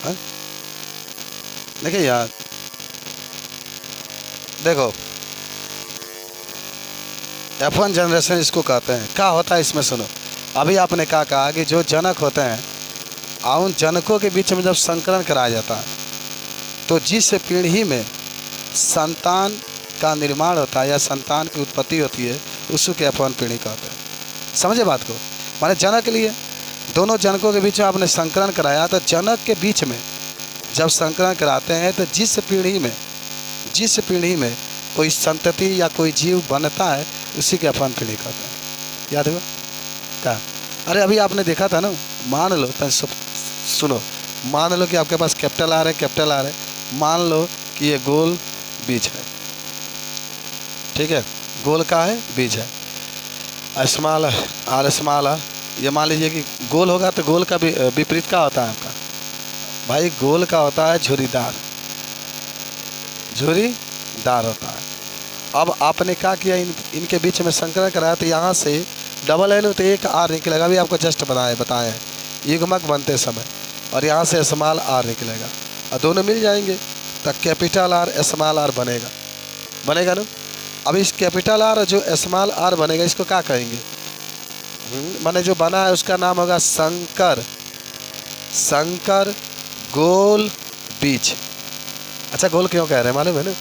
हाँ? देखिए यार, देखो F1 जनरेशन इसको कहते हैं। क्या होता है इसमें सुनो। अभी आपने क्या कहा कि जो जनक होते हैं, उन जनकों के बीच में जब संकरण कराया जाता है तो जिस पीढ़ी में संतान का निर्माण होता है या संतान की उत्पत्ति होती है उसको के F1 पीढ़ी कहते हैं। समझे बात को। माने जनक के लिए दोनों जनकों के बीच में आपने संकरण कराया, तो जनक के बीच में जब संकरण कराते हैं तो जिस पीढ़ी में कोई संतति या कोई जीव बनता है उसी के F1 पीढ़ी कहते हैं। याद हुआ क्या? अरे अभी आपने देखा था ना, मान लो तो सुनो, मान लो कि आपके पास कैपिटल आर है, मान लो कि ये गोल बीज है, ठीक है, गोल का है बीज है, स्मॉल आर स्मॉल आर। ये मान लीजिए कि गोल होगा तो गोल का विपरीत क्या होता है आपका भाई? गोल का होता है झुर्रीदार होता है। अब आपने क्या किया, इनके बीच में संकरण कराया, तो यहाँ से डबल एल तो एक आर निकलेगा। अभी आपको जस्ट बताए युग्मक बनते समय, और यहाँ से स्मॉल आर निकलेगा और दोनों मिल जाएंगे तो कैपिटल आर स्मॉल आर बनेगा ना। अब इस कैपिटल आर और जो स्मॉल आर बनेगा इसको क्या कहेंगे? माने जो बना है उसका नाम होगा संकर गोल बीज। अच्छा, गोल क्यों कह रहे हैं मालूम है ना?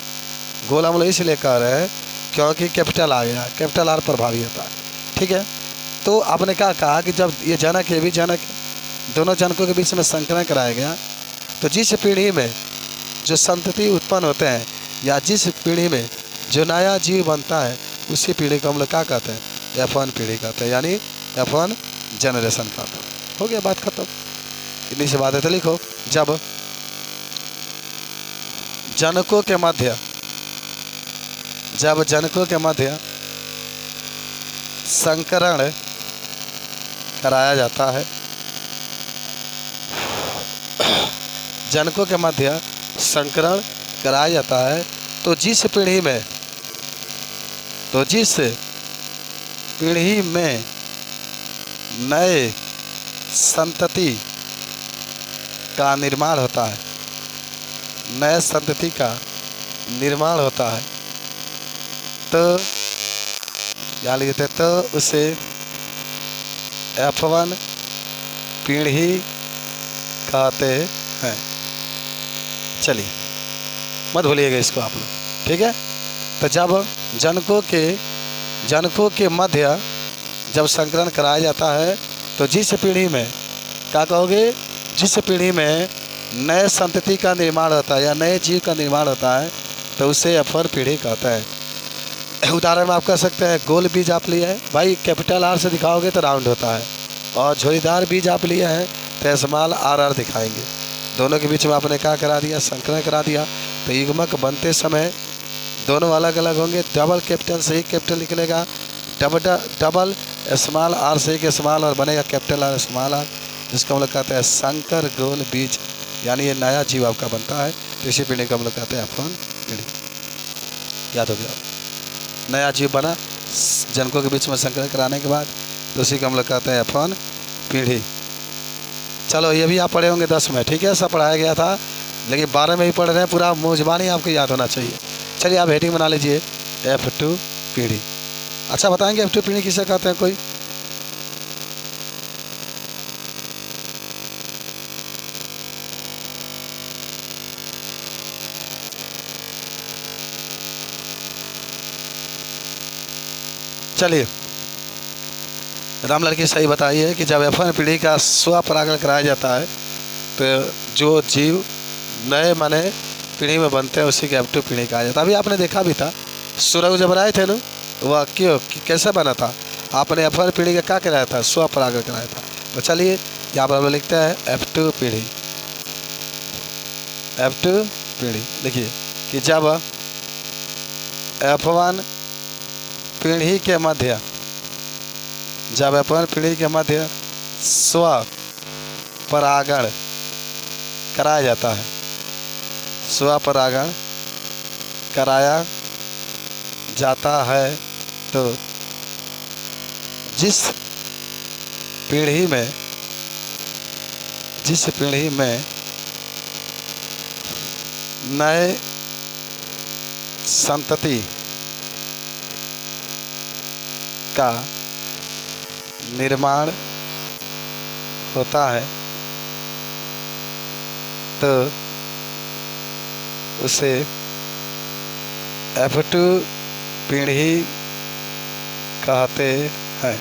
गोल हम लोग इसलिए कह रहे हैं क्योंकि कैपिटल आ गया, कैपिटल आर प्रभावी होता है, ठीक है। तो आपने क्या कहा कि जब ये जनक है भी जनक है, दोनों जनकों के बीच में संकरण कराया गया, तो जिस पीढ़ी में जो संतति उत्पन्न होते हैं या जिस पीढ़ी में जो नया जीव बनता है उसी पीढ़ी को हम लोग क्या कहते हैं? F1 पीढ़ी कहते हैं, यानी F1 जनरेशन कहते हैं। हो गया, बात खत्म। इतनी सी बात है। तो लिखो, जब जनकों के मध्य संकरण कराया जाता है, जनकों के मध्य संकरण कराया जाता है, तो जिस पीढ़ी में नए संतति का निर्माण होता है, तो क्या लिखते हैं? तो उसे F1 पीढ़ी कहते हैं। चलिए, मत भूलिएगा इसको आप लोग, ठीक है। तो जब जनकों के मध्य जब संकरण कराया जाता है, तो जिस पीढ़ी में क्या कहोगे? जिस पीढ़ी में नए संतति का निर्माण होता है या नए जीव का निर्माण होता है, तो उसे F1 पीढ़ी कहता है। उदाहरण में आप कह सकते हैं, गोल बीज आप लिए हैं भाई, कैपिटल आर से दिखाओगे तो राउंड होता है, और झुर्रीदार बीज आप लिए हैं तो स्मॉल आर दिखाएंगे। दोनों के बीच में आपने क्या करा दिया? संकरण करा दिया। तो युग्मक बनते समय दोनों अलग अलग होंगे। डबल कैपिटल से एक कैपिटल निकलेगा, डबल स्मॉल आर से एक स्मॉल आर बनेगा, कैपिटल आर स्मॉल आर, जिसको हम लोग कहते हैं संकर गोल बीज, यानी ये नया जीव आपका बनता है। तो इसी पीढ़ी को हम लोग कहते हैं F1 पीढ़ी। याद हो गया? नया जीव बना जनकों के बीच में संकरण कराने के बाद, तो उसी को हम लोग कहते हैं F1 पीढ़ी। चलो, ये भी आप पढ़े होंगे 10 में, ठीक है, सब पढ़ाया गया था, लेकिन 12 में भी पढ़ रहे हैं, पूरा मुजबानी आपको याद होना चाहिए। चलिए, आप हेडिंग बना लीजिए, F2 पीढ़ी। अच्छा, बताएंगे F2 पीढ़ी किसे कहते हैं कोई? चलिए, राम लड़की सही बताइए कि जब F1 पीढ़ी का स्वपरागण कराया जाता है, तो जो जीव नए माने पीढ़ी में बनते हैं उसी के F2 पीढ़ी कहा जाता है। अभी आपने देखा भी था, सूरज जब आए थे ना, वह कैसे बना था? आपने F1 पीढ़ी का क्या कराया था? स्वपरागण कराया था। तो चलिए, यहाँ पर हम लिखते हैं F2 पीढ़ी। F2 पीढ़ी लिखिए कि जब F1 पीढ़ी के मध्य स्वपरागण कराया जाता है, स्वपरागण कराया जाता है, तो जिस पीढ़ी में नए संतति का निर्माण होता है तो उसे F2 पीढ़ी कहते हैं।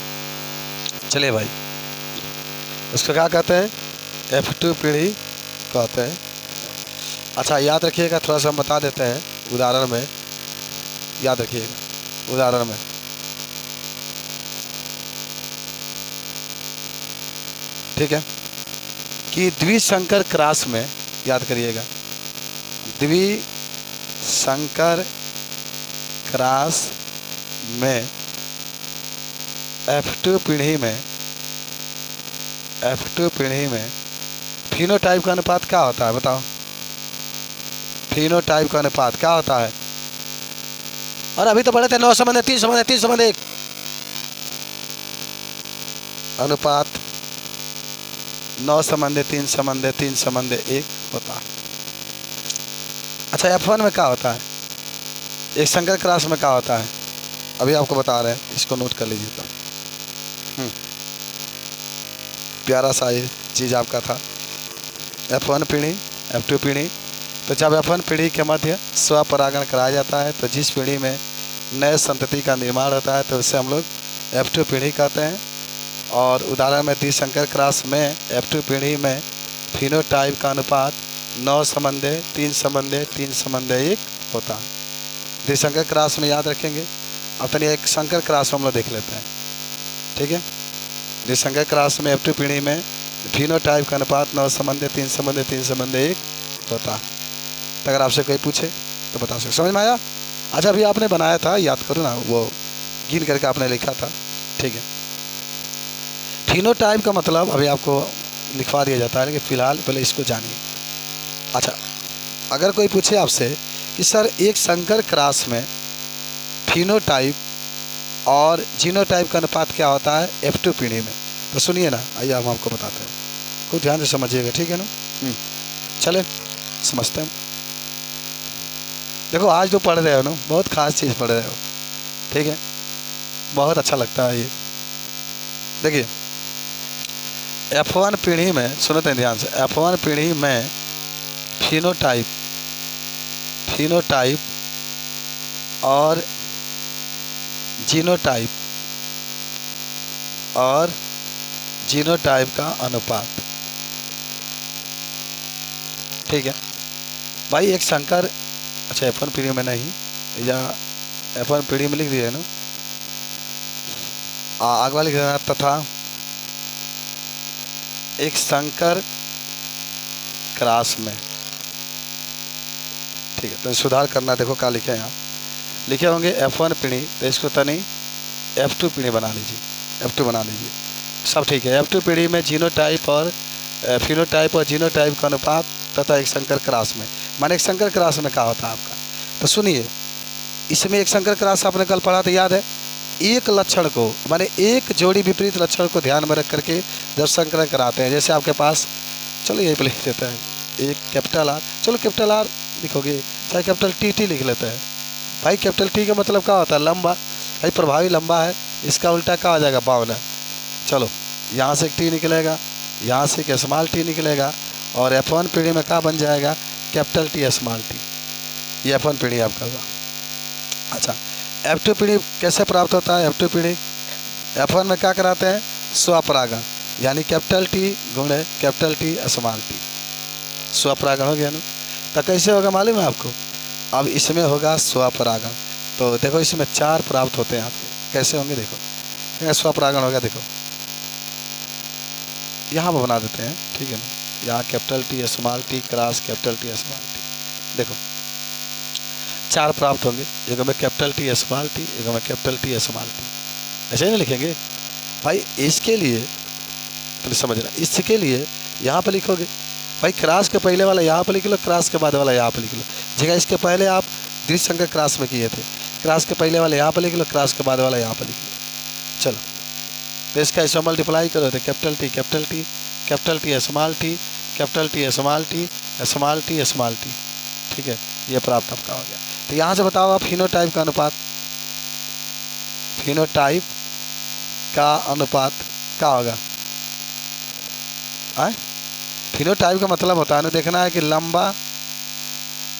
चलिए भाई, उसको क्या कहते हैं? F2 पीढ़ी कहते हैं। अच्छा, याद रखिएगा, थोड़ा सा हम बता देते हैं उदाहरण में, याद रखिएगा उदाहरण में। ठीक है कि द्विसंकर क्रॉस में, याद करिएगा, द्विसंकर क्रॉस में F2 पीढ़ी में फिनोटाइप का अनुपात क्या होता है? बताओ, फिनोटाइप का अनुपात क्या होता है? और अभी तो पढ़े थे 9 संबंध 3 संबंध 3 संबंध 1 अनुपात 9 संबंध 3 संबंध 3 संबंध 1 होता है। अच्छा, F1 में क्या होता है? एक संकर क्रॉस में क्या होता है? अभी आपको बता रहे हैं, इसको नोट कर लीजिए। तो प्यारा सा ये चीज़ आपका था। F1 पीढ़ी, F2 पीढ़ी। तो जब F1 पीढ़ी के मध्य स्वपरागण कराया जाता है तो जिस पीढ़ी में नए संतति का निर्माण होता है तो उसे हम लोग F2 पीढ़ी कहते हैं। और उदाहरण में द्विसंकर क्रॉस में F2 पीढ़ी में फिनोटाइप का अनुपात 9 संबंध 3 संबंध 3 संबंध 1 होता है। द्विसंकर क्रॉस में याद रखेंगे। अब तनी एक संकर क्रॉस हम लोग देख लेते हैं। ठीक है, द्विसंकर क्रॉस में F2 पीढ़ी में फिनोटाइप का अनुपात 9 संबंध 3 संबंध 3 संबंध 1 होता है। तो अगर आपसे कोई पूछे तो बता सकते। समझ में आया? अच्छा, अभी आपने बनाया था, याद करो ना, वो गिन करके आपने लिखा था। ठीक है, फिनोटाइप का मतलब अभी आपको लिखवा दिया जाता है, लेकिन फ़िलहाल पहले इसको जानिए। अच्छा, अगर कोई पूछे आपसे कि सर एक संकर क्रॉस में फिनोटाइप और जीनोटाइप का अनुपात क्या होता है F2 पीढ़ी में, तो सुनिए ना, आइए हम आपको बताते हैं। खूब ध्यान से समझिएगा, ठीक है ना? चले समझते हैं। देखो, आज जो पढ़ रहे हो ना, बहुत ख़ास चीज़ पढ़ रहे हो। ठीक है, बहुत अच्छा लगता है ये। देखिए, F1 पीढ़ी में, सुनते हैं ध्यान से, F1 पीढ़ी में फिनोटाइप और जीनोटाइप का अनुपात। ठीक है भाई, एक संकर, अच्छा F1 पीढ़ी में नहीं, या F1 पीढ़ी में लिख दिया है ना, आगे लिख देना, तथा एक संकर क्रॉस में। ठीक है, तो सुधार करना। देखो क्या लिखे हैं यहाँ, लिखे होंगे F1 पीढ़ी, तो इसको तनी F2 पीढ़ी बना लीजिए, F2 बना लीजिए, सब ठीक है। F2 पीढ़ी में जीनोटाइप और फिनोटाइप और जीनोटाइप का अनुपात तथा एक संकर क्रॉस में। माने एक संकर क्रॉस में क्या होता है आपका? तो सुनिए, इसमें एक संकर क्रॉस आपने कल पढ़ा था, याद है? एक लक्षण को, माने एक जोड़ी विपरीत लक्षण को ध्यान में रख करके जब संकरण कराते हैं, जैसे आपके पास, चलो यही पे लिख देते हैं, एक कैपिटल R, चलो कैपिटल R लिखोगे, चाहे कैपिटल T लिख लेते हैं। भाई कैपिटल T का मतलब क्या होता है? लंबा। भाई प्रभावी लंबा है, इसका उल्टा क्या हो जाएगा? बावला। चलो, यहाँ से एक T निकलेगा, यहाँ से एक स्मॉल T निकलेगा, और F1 पीढ़ी में क्या बन जाएगा? Capital T small T। ये F1 पीढ़ी आपका हुआ। अच्छा, F2 पीढ़ी कैसे प्राप्त होता है? F2 पीढ़ी F1 में क्या कराते हैं? स्वपरागण, यानी कैपिटल T गुणे कैपिटल T स्मॉल T, स्वपरागण हो गया ना। तो कैसे होगा मालूम है आपको? अब इसमें होगा स्वपरागण। तो देखो, इसमें 4 प्राप्त होते हैं आपके। कैसे होंगे? देखो, स्वपरागण होगा, देखो यहाँ पर बना देते हैं, ठीक है ना? यहाँ capital T small T cross capital T small T, देखो 4 प्राप्त होंगे। एक में कैपिटल T स्मॉल T, एक में कैपिटल T स्मॉल T, ऐसे नहीं लिखेंगे भाई। इसके लिए तो समझना, इसके लिए यहाँ पर लिखोगे भाई, क्रॉस के पहले वाला यहाँ पर लिख लो, क्रॉस के बाद वाला यहाँ पर लिख लो। जगह इसके पहले आप द्विसंकर क्रॉस में किए थे, क्रॉस के पहले वाला यहाँ पर लिख लो, क्रॉस के बाद वाला यहाँ पर लिख लो। चलो, तो इसका ऐसा मल्टीप्लाई करो तो capital T capital T capital T small T capital T small T small T small T, ठीक है, ये प्राप्त आपका हो गया। तो यहाँ से बताओ आप फिनोटाइप का अनुपात, फिनोटाइप का अनुपात क्या होगा? आए, फिनोटाइप का मतलब होता है ना, देखना है कि लंबा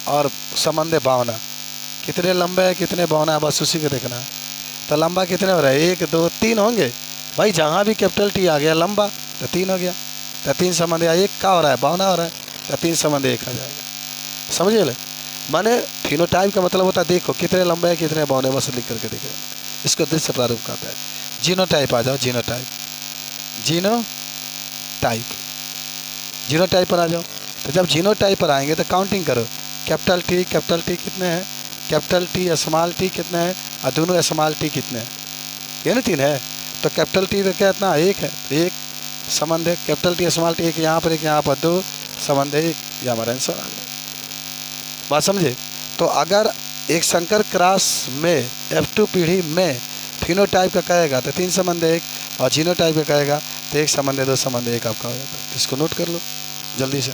और संबंध भावना, कितने लंबे है कितने भावना है, बस उसी को देखना है। तो लंबा कितने हो रहा है? 1 2 3 होंगे भाई, जहाँ भी कैपिटल टी आ गया लंबा तो 3 हो गया। तो 3 संबंध या 1 क्या हो रहा है? भावना हो रहा है, तो 3 संबंध 1 आ जाएगा। समझिए ले, माने फिनोटाइप का मतलब होता है देखो कितने लंबे है कितने भावने, बस लिख करके देखो। इसको दृश्य प्रारूप कहते हैं। जीनोटाइप आ जाओ, जीनोटाइप, जीनोटाइप, जीनोटाइप पर आ जाओ। तो जब जीनोटाइप पर आएंगे तो काउंटिंग करो, कैपिटल टी कितने हैं, कैपिटल टी स्मॉल टी कितने हैं, और दोनों स्मॉल टी कितने हैं, ये ना 3 है। तो कैपिटल टी तो क्या इतना 1 है, तो 1 संबंध है, कैपिटल टी स्मॉल टी 1 यहाँ पर 1 यहाँ पर 2 संबंध है 1, ये हमारा आंसर आ गया। बात समझे? तो अगर एक संकर क्रॉस में F2 पीढ़ी में फिनोटाइप का कहेगा तो 3 संबंध है 1, और जीनोटाइप का कहेगा तो 1 संबंध है 2 संबंध है 1 आपका हो जाता है। इसको नोट कर लो जल्दी से।